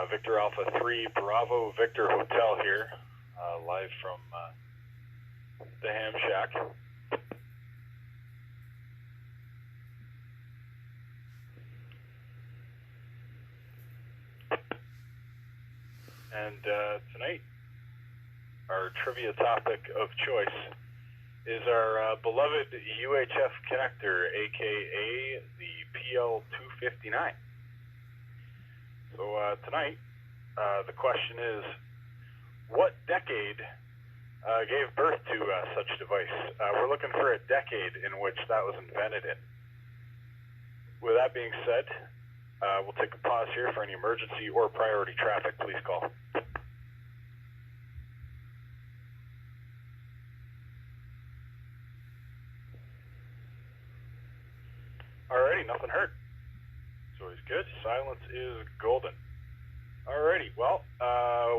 Victor Alpha 3 Bravo Victor Hotel here, live from the Ham Shack. And tonight, our trivia topic of choice is our beloved UHF connector, aka the PL259. So tonight, the question is, what decade gave birth to such a device? We're looking for a decade in which that was invented in. With that being said, we'll take a pause here for any emergency or priority traffic. Please call. Alrighty, nothing heard. It's always good. Silence is golden. Alrighty, well,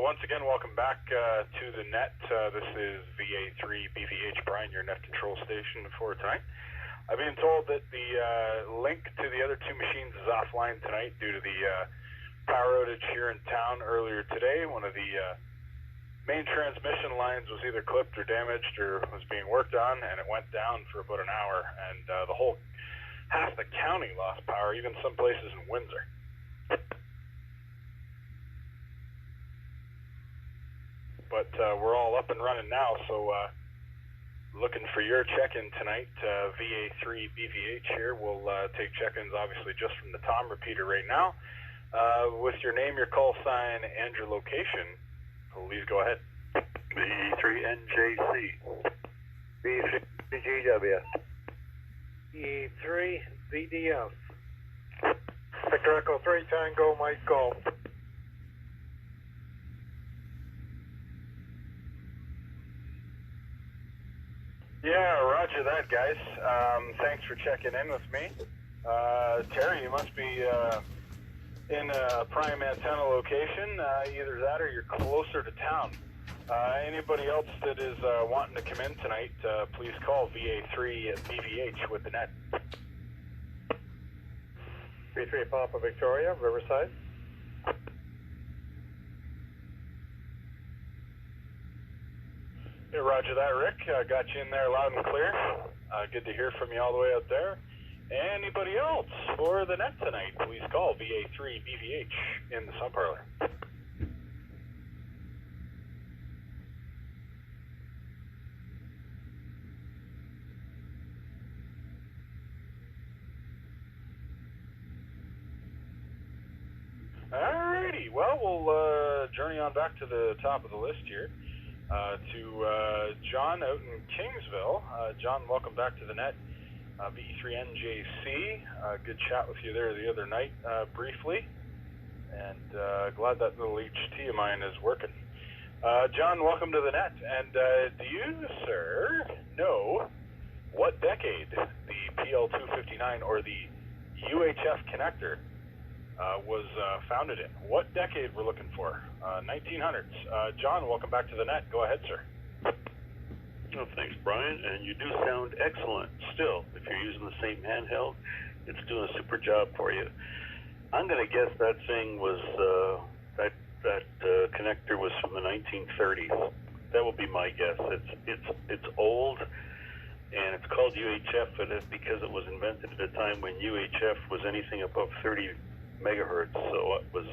once again, welcome back to the net. This is VA3 BVH, Brian, your net control station for tonight. I've been told that the link to the other two machines is offline tonight due to the power outage here in town earlier today. One of the main transmission lines was either clipped or damaged or was being worked on, and it went down for about an hour, and the whole half the county lost power, even some places in Windsor. But we're all up and running now, so looking for your check-in tonight. VA3 BVH here. We'll take check-ins, obviously, just from the Tom repeater right now. With your name, your call sign, and your location, please go ahead. B3NJC. B3GW. E3 VDF. Victor Echo 3 Tango Mike Golf. Yeah, roger that, guys. Thanks for checking in with me. Terry, you must be in a prime antenna location. Either that or you're closer to town. Anybody else that is wanting to come in tonight, please call VA3 BVH with the net. B3 Papa Victoria, Riverside. Yeah, roger that, Rick. Got you in there loud and clear. Good to hear from you all the way out there. Anybody else for the net tonight, please call VA3 BVH in the Sun Parlour. Alrighty, well, we'll journey on back to the top of the list here to John out in Kingsville. John, welcome back to the net. B3NJC, good chat with you there the other night briefly, and glad that little HT of mine is working. John, welcome to the net, and do you, sir, know what decade the PL259 or the UHF connector was founded in? What decade we're looking for? 1900s. John, welcome back to the net. Go ahead, sir. Oh, thanks, Brian. And you do sound excellent still. If you're using the same handheld, it's doing a super job for you. I'm going to guess that thing was, that connector was from the 1930s. That would be my guess. It's old, and it's called UHF because it was invented at a time when UHF was anything above 30 megahertz, so it was,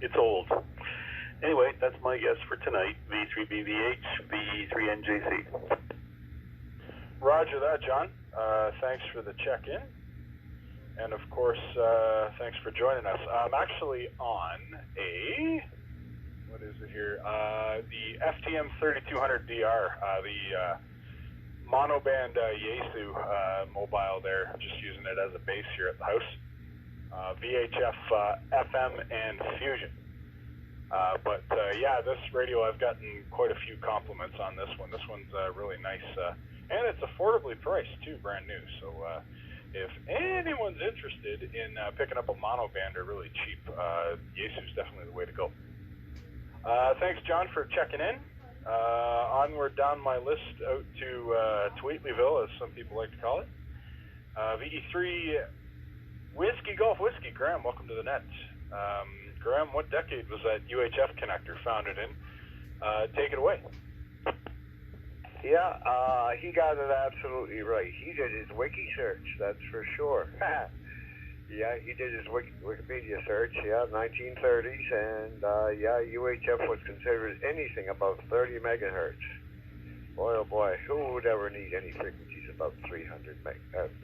it's old. Anyway, that's my guess for tonight. V3BVH, B3NJC. Roger that, John. Thanks for the check-in. And of course, thanks for joining us. I'm actually on a, what is it here? The FTM 3200DR, the monoband Yaesu mobile there, just using it as a base here at the house. VHF FM and Fusion. But yeah, this radio, I've gotten quite a few compliments on this one. This one's really nice, and it's affordably priced too, brand new. So if anyone's interested in picking up a mono band or really cheap, Yaesu's definitely the way to go. Thanks, John, for checking in. Onward down my list out to Wheatleyville, as some people like to call it. VE3 Whiskey Golf Whiskey. Graham, welcome to the net. Graham, what decade was that UHF connector founded in? Take it away. Yeah, he got it absolutely right. He did his wiki search, that's for sure. Yeah, he did his Wikipedia search, 1930s, and UHF was considered anything above 30 megahertz. Boy, oh boy, who would ever need any frequencies above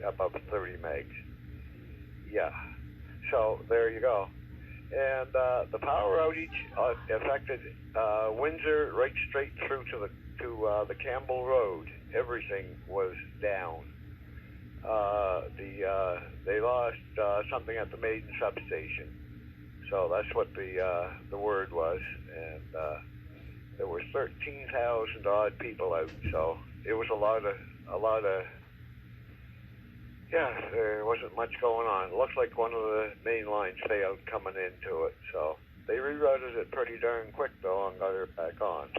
above 30 megs? Yeah, so there you go. And the power outage affected Windsor right straight through to the Campbell Road. Everything was down. They lost something at the Maiden substation. So that's what the word was, and there were 13,000 odd people out. So it was a lot of. Yeah, there wasn't much going on. It looks like one of the main lines failed coming into it, so they rerouted it pretty darn quick though and got it back on.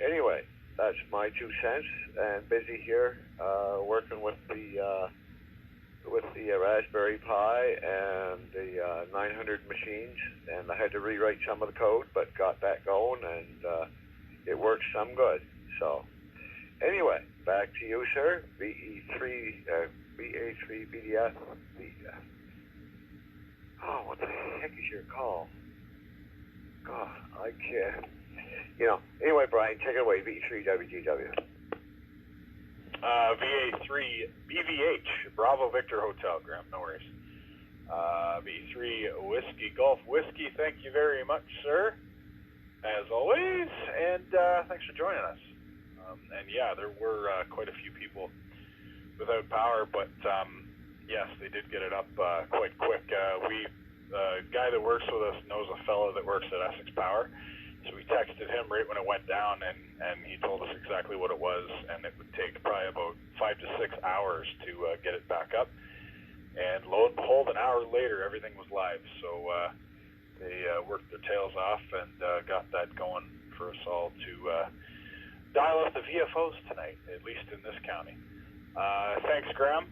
Anyway, that's my 2 cents, and busy here working with the Raspberry Pi and the 900 machines, and I had to rewrite some of the code, but got that going, and it works some good. So anyway, back to you, sir. BA3 BDF. Oh, what the heck is your call? God, I can't. Anyway, Brian, take it away. V3 WGW. VA3 BVH, Bravo Victor Hotel, Graham, no worries. V3 Whiskey Golf Whiskey, thank you very much, sir, as always, and thanks for joining us. And yeah, there were quite a few people without power, but yes, they did get it up quite quick. The guy that works with us knows a fellow that works at Essex Power, so we texted him right when it went down, and he told us exactly what it was, and it would take probably about 5 to 6 hours to get it back up. And lo and behold, an hour later, everything was live. So they worked their tails off and got that going for us all to dial up the VFOs tonight, at least in this county. Thanks, Graham.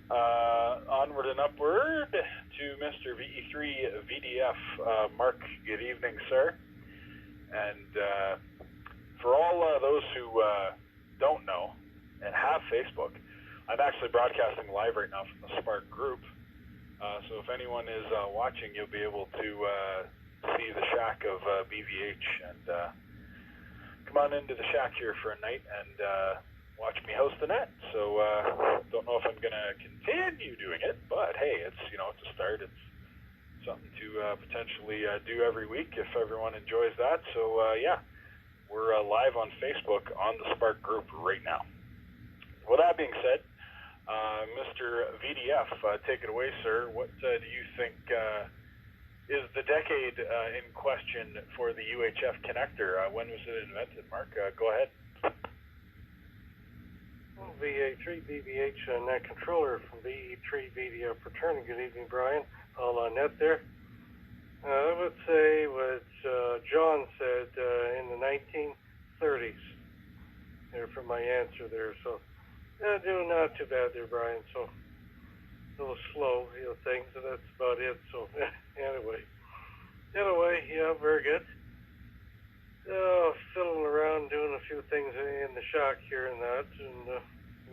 Onward and upward to Mr. VE3 VDF. Mark, good evening, sir. And for all those who don't know and have Facebook, I'm actually broadcasting live right now from the Spark group. So if anyone is watching, you'll be able to see the shack of BVH and come on into the shack here for a night and watch me host the net. So don't know if I'm going to continue doing it, but hey, it's it's a start. It's something to potentially do every week if everyone enjoys that. So yeah, we're live on Facebook on the Spark group right now. With that being said, Mr. VDF, take it away, sir. What do you think is the decade in question for the UHF connector? When was it invented, Mark? Go ahead. Well, VA3 BBH net controller from VE3 VDF returning. Good evening, Brian. All on net there. I would say what John said in the 1930s. There for my answer there. So doing not too bad there, Brian. So a little slow, things, and that's about it. So anyway, yeah, very good. Fiddling around, doing a few things in the shack here and that, and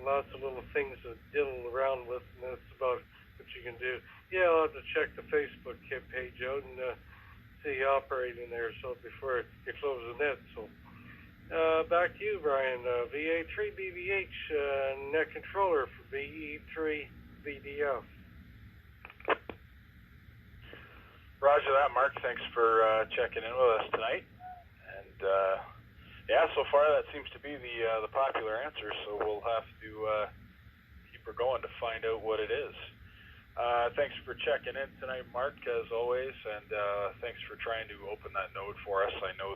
lots of little things to diddle around with, and that's about what you can do. Yeah, I'll have to check the Facebook page out and see you operating there. So before you close the net, so. Back to you, Brian. VA3 BVH net controller for VE3 VDF. Roger that, Mark. Thanks for checking in with us tonight. And yeah, so far that seems to be the popular answer. So we'll have to keep her going to find out what it is. Thanks for checking in tonight, Mark, as always, and thanks for trying to open that node for us. I know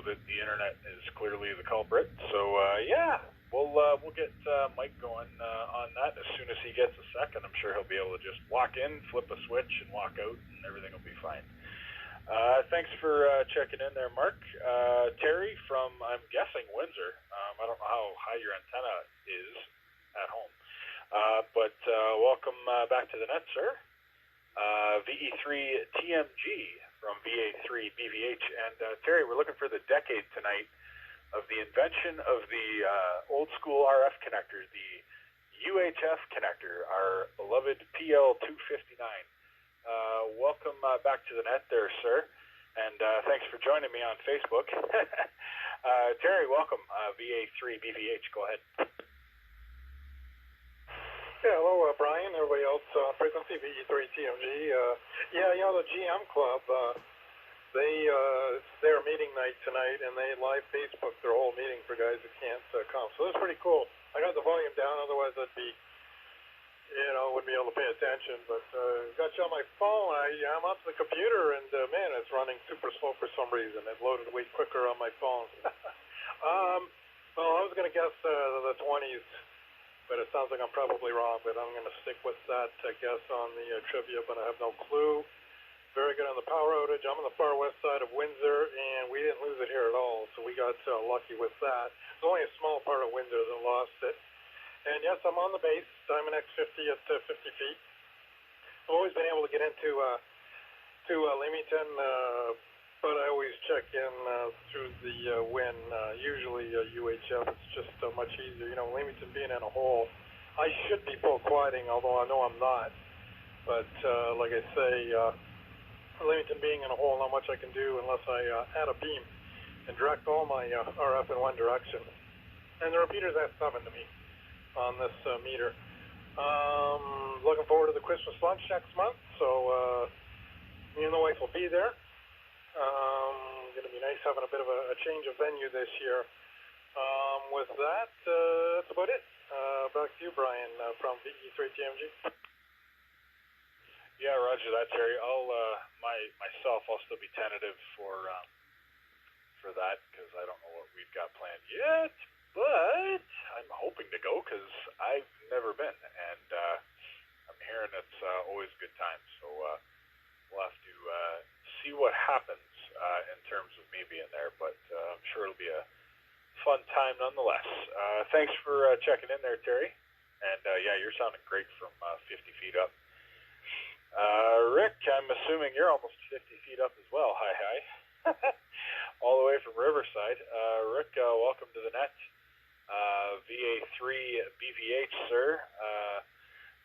that the internet is clearly the culprit. So yeah, we'll get Mike going on that as soon as he gets a second. I'm sure he'll be able to just walk in, flip a switch, and walk out, and everything will be fine. Thanks for checking in there, Mark. Terry from, I'm guessing, Windsor. I don't know how high your antenna is at home, but welcome back to the net, sir. VE3 TMG from VA3 BVH. And Terry, we're looking for the decade tonight of the invention of the old school RF connector, the UHF connector, our beloved PL259. Welcome back to the net there, sir. And thanks for joining me on Facebook. Terry, welcome. VA3 BVH, go ahead. Yeah, hello, Brian, everybody else, frequency VE3 TMG. Yeah, you know, the GM Club, it's their meeting night tonight, and they live Facebook their whole meeting for guys that can't come. So that's pretty cool. I got the volume down, otherwise I'd be, wouldn't be able to pay attention. But got you on my phone. I'm up to the computer, and man, it's running super slow for some reason. It loaded way quicker on my phone. Well, I was going to guess the 20s. But it sounds like I'm probably wrong, but I'm going to stick with that, I guess, on the trivia, but I have no clue. Very good on the power outage. I'm on the far west side of Windsor, and we didn't lose it here at all, so we got lucky with that. It's only a small part of Windsor that lost it. And yes, I'm on the base, Diamond X50 at 50 feet. I've always been able to get into Leamington, but I always check in through the WIN, usually UHF. It's just much easier. Leamington being in a hole, I should be full quieting, although I know I'm not. But like I say, Leamington being in a hole, not much I can do unless I add a beam and direct all my RF in one direction. And the repeaters at 7 to me on this meter. Looking forward to the Christmas lunch next month, so me and the wife will be there. Going to be nice having a bit of a change of venue this year. With that, that's about it. Back to you, Brian, from VE3 TMG. Yeah, roger that, Terry. I'll still be tentative for that because I don't know what we've got planned yet. But I'm hoping to go because I've never been, and I'm hearing it's always a good time. So we'll have to see what happens in terms of me being there, but I'm sure it'll be a fun time nonetheless. Thanks for checking in there, Terry. And yeah, you're sounding great from 50 feet up. Rick, I'm assuming you're almost 50 feet up as well. Hi. All the way from Riverside. Rick, welcome to the net. VA3 BVH, sir.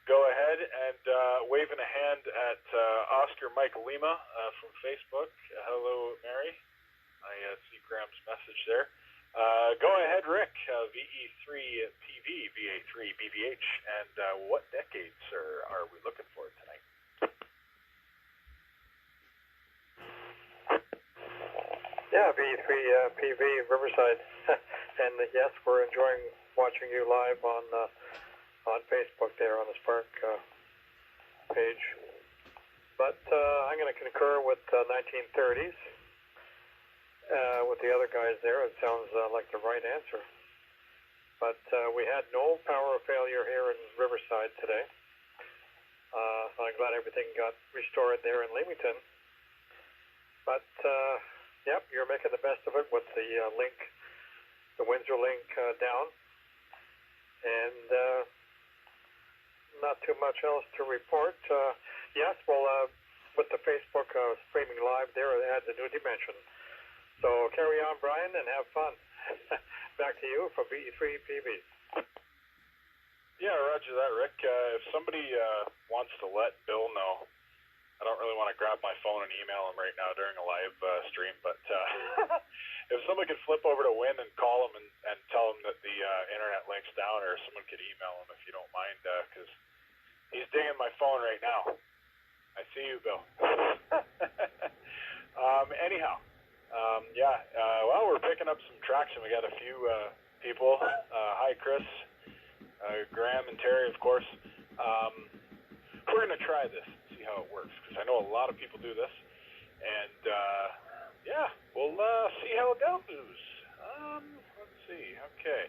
Go ahead and waving a hand at Oscar Mike Lima from Facebook. Hello, Mary. I see Graham's message there. Go ahead, Rick. VE3 PV, VA3 BVH. And what decade, sir, are we looking for tonight? Yeah, VE3 PV Riverside. And yes, we're enjoying watching you live on Facebook there on the Spark page. But I'm going to concur with 1930s with the other guys there. It sounds like the right answer. But we had no power failure here in Riverside today. I'm glad everything got restored there in Leamington. But yep, you're making the best of it with the link, the Windsor link down. And not too much else to report. Yes, well, with the Facebook streaming live there, it adds a new dimension. So carry on, Brian, and have fun. Back to you for VE3 PV. Yeah, roger that, Rick. If somebody wants to let Bill know, I don't really want to grab my phone and email him right now during a live stream, but if someone could flip over to Win and call him and tell him that the internet link's down, or someone could email him if you don't mind, because he's dinging my phone right now. I see you, Bill. Anyhow, well, we're picking up some traction. We got a few people. Hi, Chris, Graham, and Terry, of course. We're going to try this. How it works, because I know a lot of people do this, and yeah, we'll see how it goes. Let's see. Okay,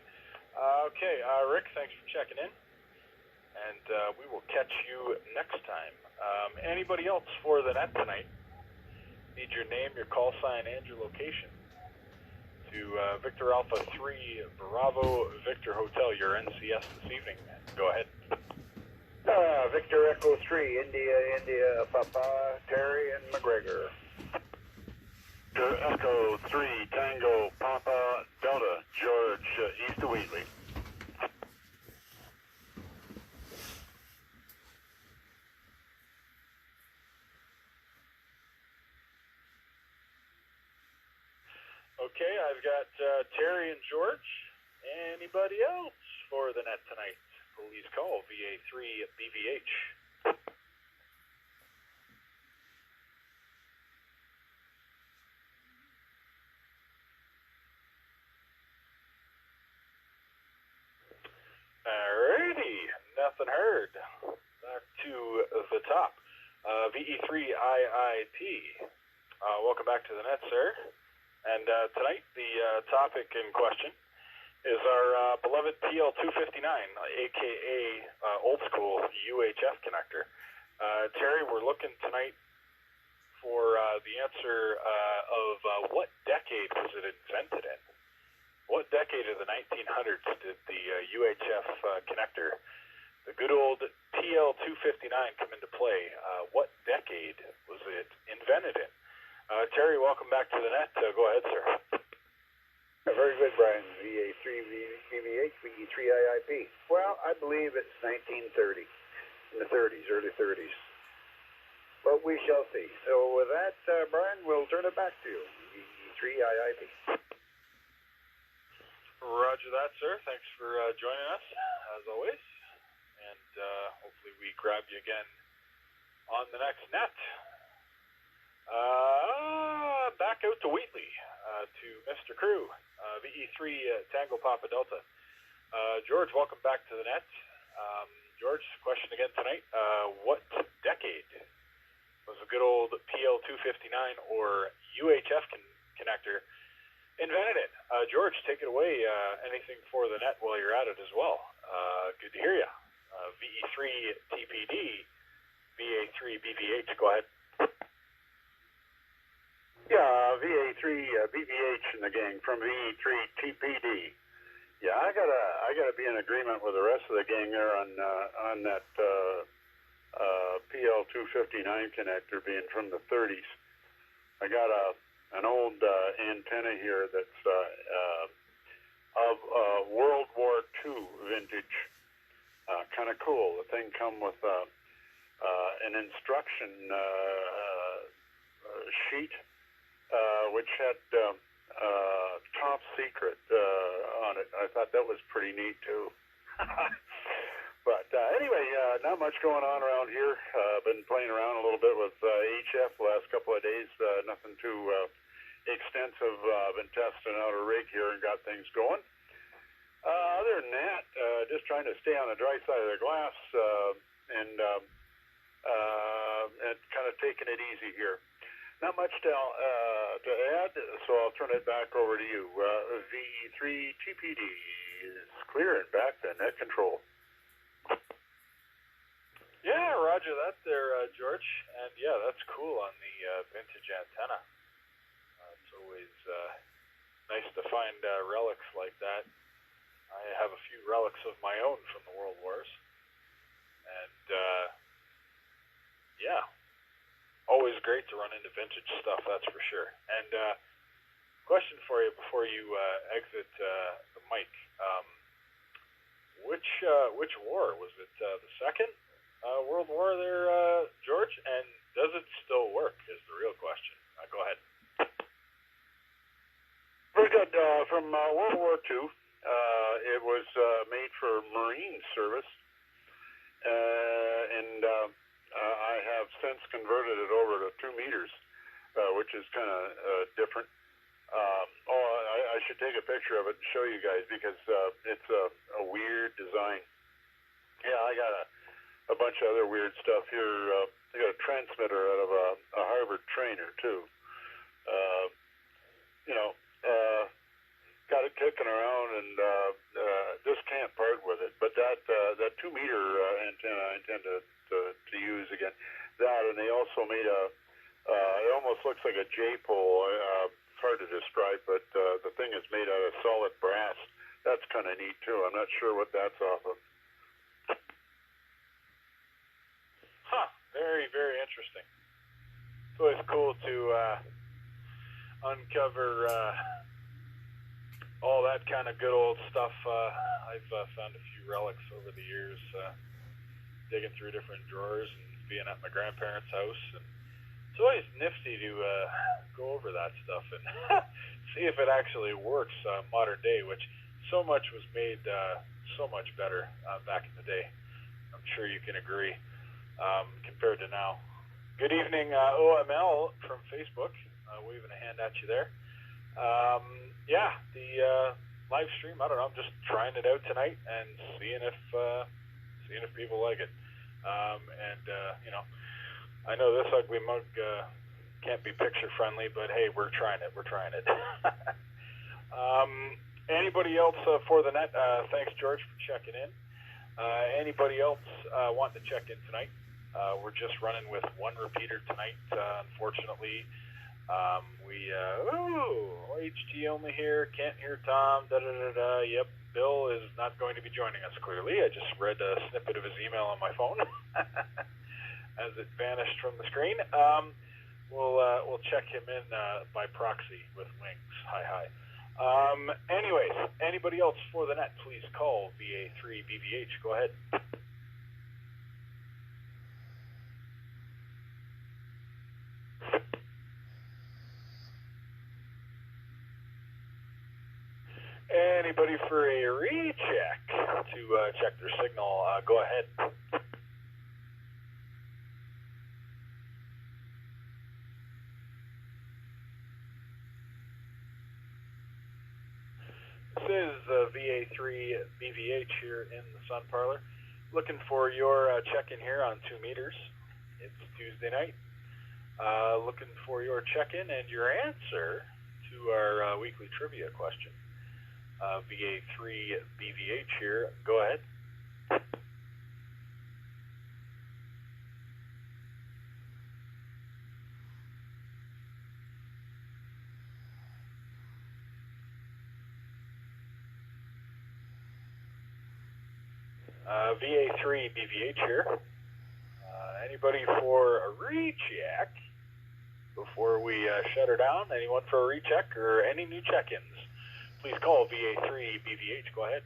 Rick, thanks for checking in, and we will catch you next time. Anybody else for the net tonight? Need your name, your call sign, and your location to Victor Alpha 3 Bravo Victor Hotel, your NCS this evening. Go ahead. Victor Echo 3, India, Papa, Terry, and McGregor. Victor Echo 3, Tango, Papa, Delta, George, east of Wheatley. Okay, I've got Terry and George. Anybody else for the net tonight? Please call VA3 BVH. Alrighty, nothing heard. Back to the top. VE3 IIP. Welcome back to the net, sir. And tonight, the topic in question is our beloved PL259, aka old school UHF connector. Terry, we're looking tonight for the answer of what decade was it invented in? What decade of the 1900s did the UHF connector, the good old PL259, come into play? What decade was it invented in? Terry, welcome back to the net. Go ahead, sir. Very good, Brian. VA3 BVH, VE3 IIP. Well, I believe it's 1930, in the 30s, early 30s. But we shall see. So with that, Brian, we'll turn it back to you. VE3 IIP. Roger that, sir. Thanks for joining us, as always. And hopefully we grab you again on the next net. Back out to Wheatley, to Mr. Crew, VE3 Tango Papa Delta. George, welcome back to the net. George, question again tonight. What decade was the good old PL259 or UHF connector invented in? George, take it away. Anything for the net while you're at it as well. Good to hear you. VE3 TPD, VA3 BVH, go ahead. Yeah, VA3 BVH and the gang from VE3 TPD. Yeah, I gotta be in agreement with the rest of the gang there on that PL259 connector being from the 30s. I got an old antenna here that's of World War II vintage. Kind of cool. The thing come with an instruction sheet. Which had top secret on it. I thought that was pretty neat too. But anyway, not much going on around here. Been playing around a little bit with HF the last couple of days. Nothing too extensive. Been testing out a rig here and got things going. Other than that, just trying to stay on the dry side of the glass and kind of taking it easy here. Not much to add, so I'll turn it back over to you. VE3 TPD is clear and back to net control. Yeah, roger that there, George. And yeah, that's cool on the vintage antenna. It's always nice to find relics like that. I have a few relics of my own from the World Wars. And yeah. Always great to run into vintage stuff, that's for sure. And question for you before you exit the mic: which war was it? The Second World War, there, George? And does it still work? Is the real question. Go ahead. Very good. From World War II, it was made for Marine service, and I have since converted it over to 2 meters, which is kind of different. I should take a picture of it and show you guys because it's a weird design. Yeah, I got a bunch of other weird stuff here. I got a transmitter out of a Harvard trainer too. Got it kicking around and just can't part with it. But that 2 meter antenna I intend to use again. That, and they also made it almost looks like a J-pole. It's hard to describe, but the thing is made out of solid brass. That's kind of neat too. I'm not sure what that's off of. it's always cool to uncover all that kind of good old stuff. I've found a few relics over the years, digging through different drawers and being at my grandparents' house, and it's always nifty to go over that stuff and see if it actually works modern day, which so much was made so much better back in the day. I'm sure you can agree, compared to now. Good evening, OML from Facebook, waving a hand at you there. Yeah, the live stream, I don't know, I'm just trying it out tonight and seeing if people like it. You know, I know this ugly mug can't be picture friendly, but hey, we're trying it. Anybody else for the net? Thanks, George, for checking in. Anybody else wanting to check in tonight? We're just running with one repeater tonight, unfortunately. HT only here, can't hear Tom, Yep, Bill is not going to be joining us, clearly. I just read a snippet of his email on my phone as it vanished from the screen. We'll check him in by proxy with Wings. Hi. Anyways, anybody else for the net, please call VA3BVH. Go ahead. Anybody for a recheck to check their signal, go ahead. This is VA3BVH here in the Sun Parlor. Looking for your check-in here on 2 meters. It's Tuesday night. Looking for your check-in and your answer to our weekly trivia question. VA3BVH here. Go ahead. VA3BVH here. Anybody for a recheck before we shut her down? Anyone for a recheck or any new check-ins? Please call VA3BVH. Go ahead.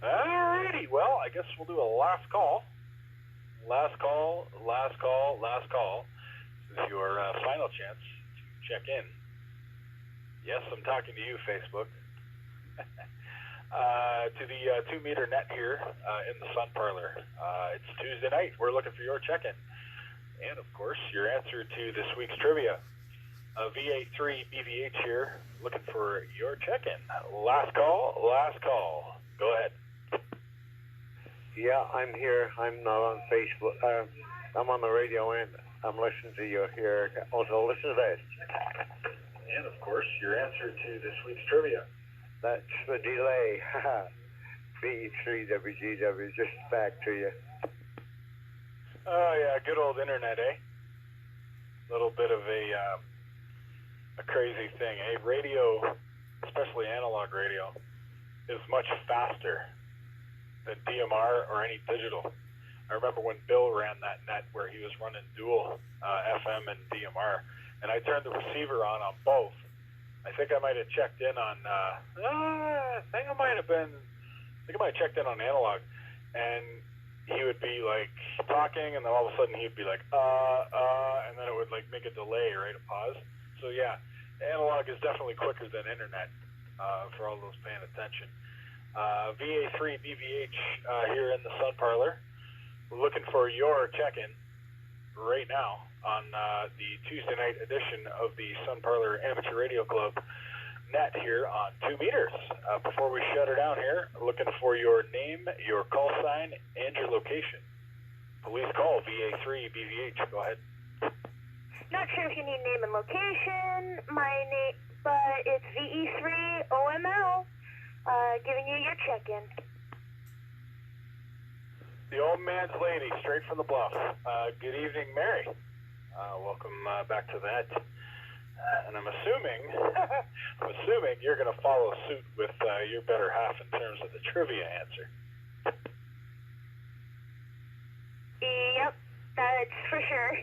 Alrighty, well, I guess we'll do a last call. Last call. This is your final chance to check in. Yes, I'm talking to you, Facebook. To the 2 meter net here in the Sun Parlor. It's Tuesday night. We're looking for your check-in. And, of course, your answer to this week's trivia. VA3BVH here, looking for your check-in. Last call. Go ahead. Yeah, I'm here. I'm not on Facebook. I'm on the radio and I'm listening to you here. Also, listen to this. And, of course, your answer to this week's trivia. That's the delay. V3WGW, just back to you. Oh, yeah, good old internet, eh? Little bit of a crazy thing, eh? Radio, especially analog radio, is much faster than DMR or any digital. I remember when Bill ran that net where he was running dual FM and DMR, and I turned the receiver on both. I think I might have checked in on, I think I might have checked in on analog, and he would be like talking, and then all of a sudden he'd be like, and then it would like make a delay, right, a pause. So yeah, analog is definitely quicker than internet, for all those paying attention. VA3BVH here in the Sun Parlor. We're looking for your check-in right now on the Tuesday night edition of the Sun Parlor Amateur Radio Club net here on 2 meters. Before we shut her down here, looking for your name, your call sign, and your location. Please call VA3BVH. Go ahead. Not sure if you need name and location, but it's VE3OML, giving you your check-in. The old man's lady, straight from the bluff. Good evening, Mary. Welcome back to that. And I'm assuming, you're going to follow suit with your better half in terms of the trivia answer. Yep, that's for sure.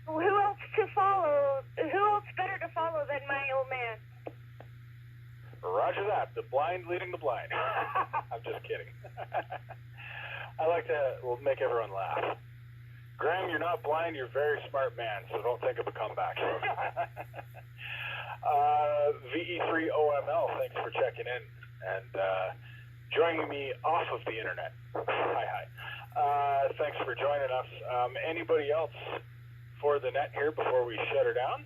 Who else to follow? Who else better to follow than my old man? Roger that. The blind leading the blind. I'm just kidding. I like to make everyone laugh. Graham, you're not blind. You're a very smart man, so don't think of a comeback. VE3OML, thanks for checking in and joining me off of the internet. Hi. Thanks for joining us. Anybody else for the net here before we shut her down?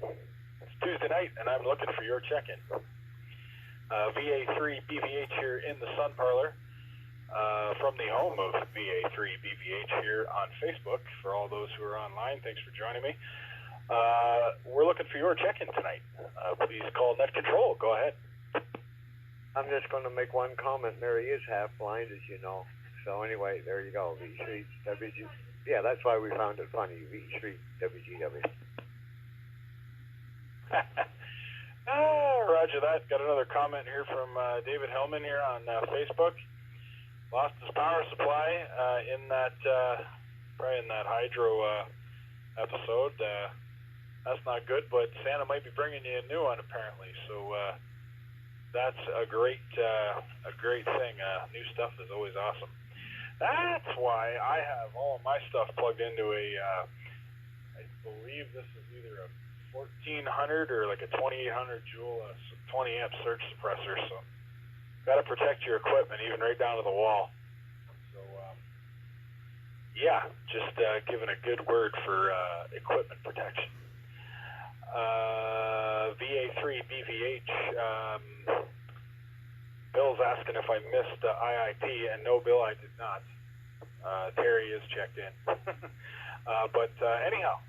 It's Tuesday night, and I'm looking for your check-in. VA3BVH here in the Sun Parlour, from the home of VA3BVH here on Facebook. For all those who are online, thanks for joining me. We're looking for your check-in tonight. Please call Net Control. Go ahead. I'm just going to make one comment. Mary is half blind, as you know. So anyway, there you go. V3WG. Yeah, that's why we found it funny. V3WGW. Roger that. Got another comment here from David Hellman here on Facebook. Lost his power supply in that probably in that hydro episode. That's not good, but Santa might be bringing you a new one apparently. So that's a great thing. New stuff is always awesome. That's why I have all of my stuff plugged into a I believe this is either a 1400 or like a 2800 joule 20 amp surge suppressor. So got to protect your equipment even right down to the wall. So yeah, just giving a good word for equipment protection. VA3BVH, Bill's asking if I missed IIP, and no, Bill, I did not. Terry is checked in. But anyhow,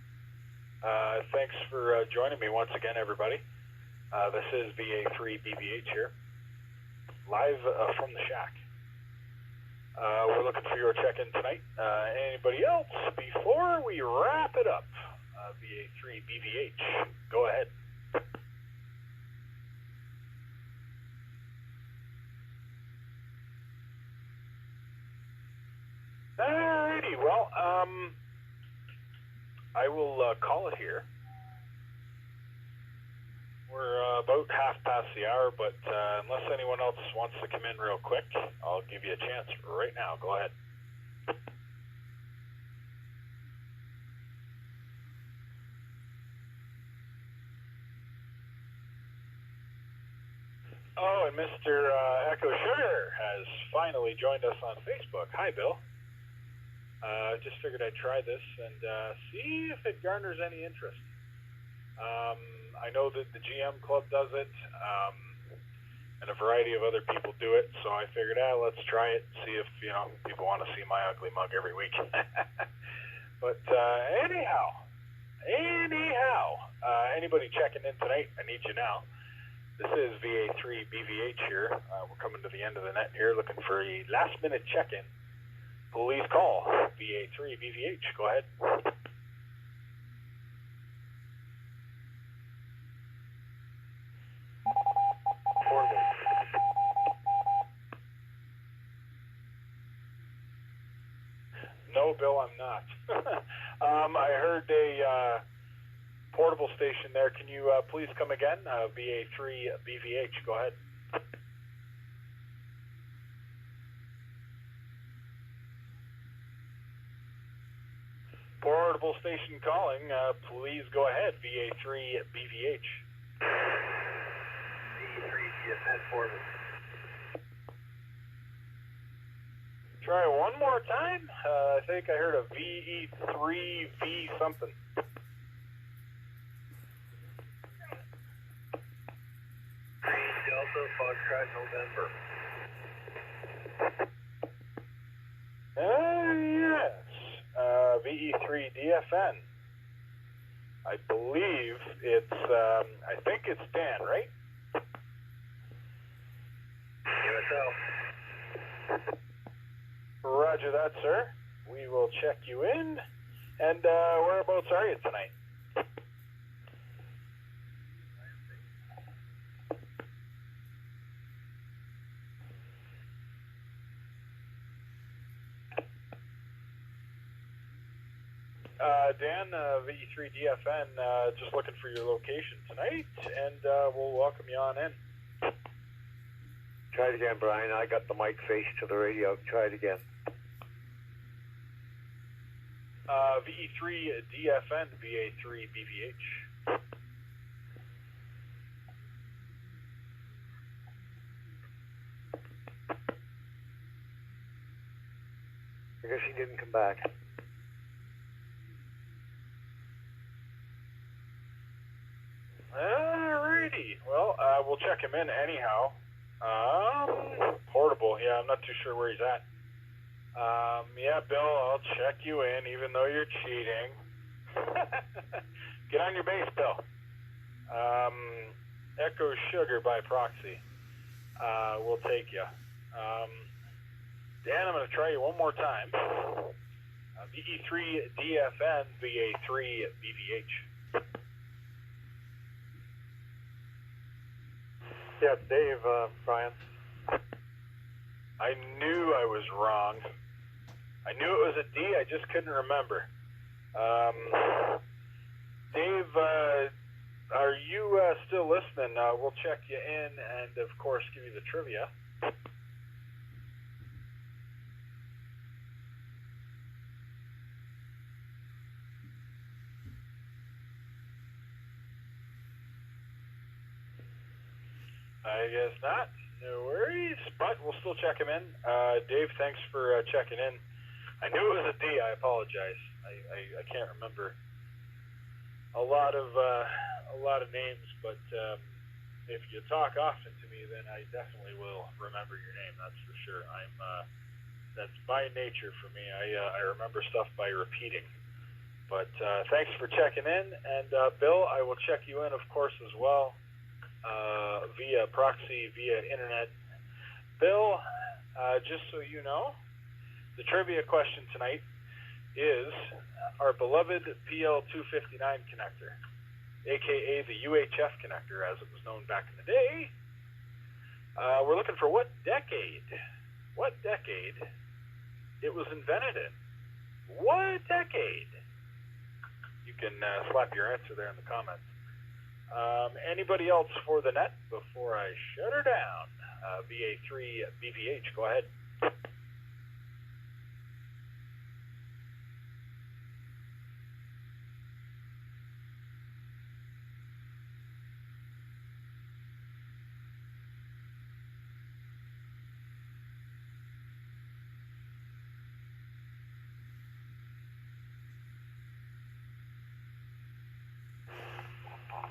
thanks for joining me once again, everybody. This is VA3BVH here, live from the shack. We're looking for your check-in tonight. Anybody else before we wrap it up? VA3BVH, go ahead. Alrighty, well, I will call it here. We're about half past the hour, but unless anyone else wants to come in real quick, I'll give you a chance right now. Go ahead. Oh, and Mr. Echo Sugar has finally joined us on Facebook. Hi, Bill. Just figured I'd try this and see if it garners any interest. I know that the GM Club does it, and a variety of other people do it, so I figured, let's try it, see if, people want to see my ugly mug every week. But anyhow, anybody checking in tonight, I need you now. This is VA3BVH here. We're coming to the end of the net here, looking for a last-minute check-in. Please call VA3BVH. Go ahead. No, Bill, I'm not. I heard a portable station there. Can you please come again? VA3BVH. Go ahead. Portable station calling. Please go ahead. VA3BVH. VE3 portable. Try one more time. I think I heard a VE3V something. Delta Foxtrot November. Yes. VE3DFN. I believe it's, I think it's Dan, right? USO. Roger that, sir. We will check you in. And whereabouts are you tonight? Dan, VE3DFN, just looking for your location tonight, and we'll welcome you on in. Try it again, Brian. I got the mic faced to the radio. Try it again. VE3DFN, VA3BVH. I guess he didn't come back. Alrighty. Well, we'll check him in anyhow. Portable. Yeah, I'm not too sure where he's at. Yeah, Bill, I'll check you in, even though you're cheating. Get on your base, Bill. Echo Sugar by proxy. We'll take you. Dan, I'm going to try you one more time. VE3DFN, VA3BVH. Yeah, it's Dave, Brian. I knew I was wrong. I knew it was a D, I just couldn't remember. Dave, are you still listening? We'll check you in and, of course, give you the trivia. I guess not. No worries, but we'll still check him in. Dave, thanks for checking in. I knew it was a D. I apologize. I can't remember a lot of names, but if you talk often to me, then I definitely will remember your name. That's for sure. That's by nature for me. I remember stuff by repeating. But thanks for checking in, and Bill, I will check you in, of course, as well. Via proxy, via internet. Bill, just so you know, the trivia question tonight is our beloved PL259 connector, aka the UHF connector as it was known back in the day. We're looking for what decade it was invented in. What decade? You can slap your answer there in the comments. Anybody else for the net before I shut her down? VA3BVH, go ahead.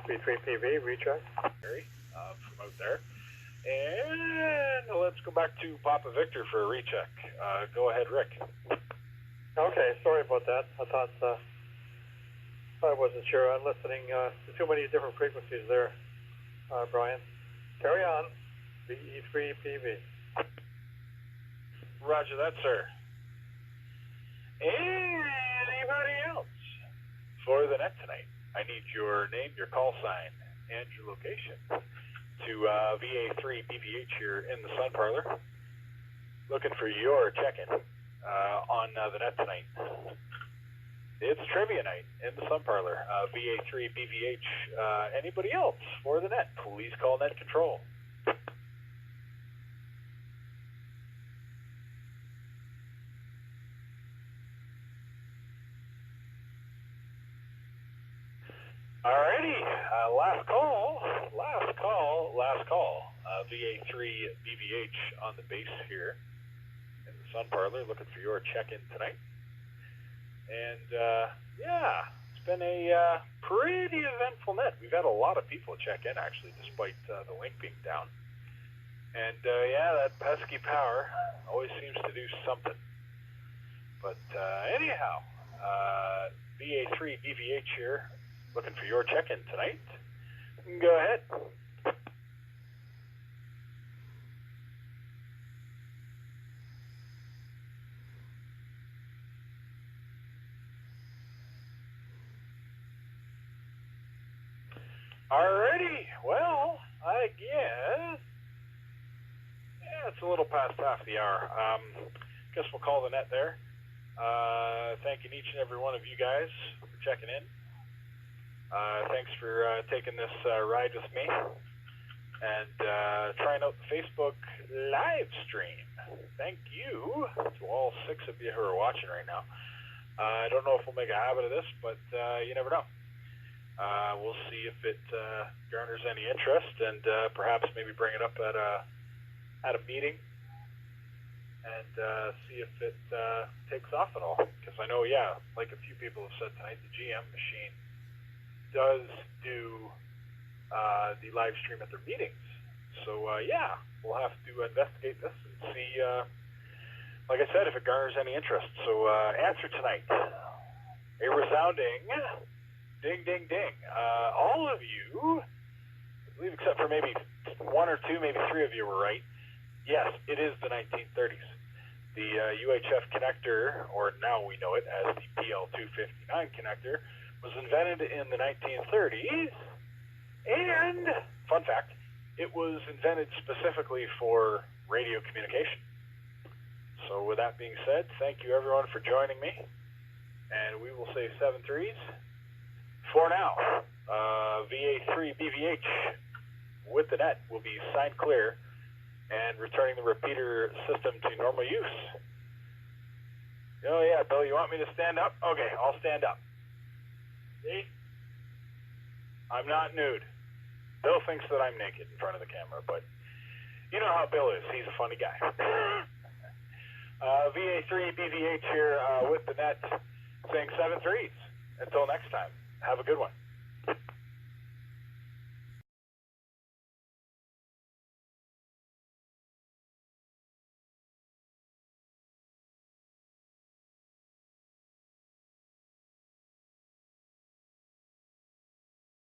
V3PV, recheck. From out there. And let's go back to Papa Victor for a recheck. Go ahead, Rick. Okay, sorry about that. I thought I wasn't sure. I'm listening to too many different frequencies there, Brian. Carry on. VE3PV. Roger that, sir. Anybody else for the net tonight? I need your name, your call sign, and your location to VA3BVH here in the Sun Parlour. Looking for your check-in on the net tonight. It's trivia night in the Sun Parlour. VA3BVH. Anybody else for the net? Please call net control. Alrighty, last call. VA3BVH on the base here in the Sun Parlour, looking for your check-in tonight. And yeah, it's been a pretty eventful net. We've had a lot of people check in, actually, despite the link being down. And yeah, that pesky power always seems to do something. But anyhow, VA3BVH here, looking for your check-in tonight. Go ahead. Alrighty, well, I guess, yeah, it's a little past half the hour. Guess we'll call the net there. Thanking each and every one of you guys for checking in. Thanks for taking this ride with me and trying out the Facebook live stream. Thank you to all 6 of you who are watching right now. I don't know if we'll make a habit of this, but you never know. We'll see if it garners any interest, and perhaps maybe bring it up at a meeting and see if it takes off at all. Because I know, like a few people have said tonight, the GM machine does do the live stream at their meetings. So we'll have to investigate this and see, like I said, if it garners any interest. So answer tonight. A resounding ding, ding, ding. All of you, I believe except for maybe 1 or 2, maybe 3 of you were right. Yes, it is the 1930s. The UHF connector, or now we know it as the PL259 connector, was invented in the 1930s. And, fun fact, it was invented specifically for radio communication. So with that being said, thank you everyone for joining me. And we will say 7 threes. For now, VA3 BVH with the net will be signed clear and returning the repeater system to normal use. Oh yeah, Bill, you want me to stand up? Okay, I'll stand up. See? I'm not nude. Bill thinks that I'm naked in front of the camera, but you know how Bill is. He's a funny guy. VA3 BVH here with the net saying 7 threes. Until next time, have a good one.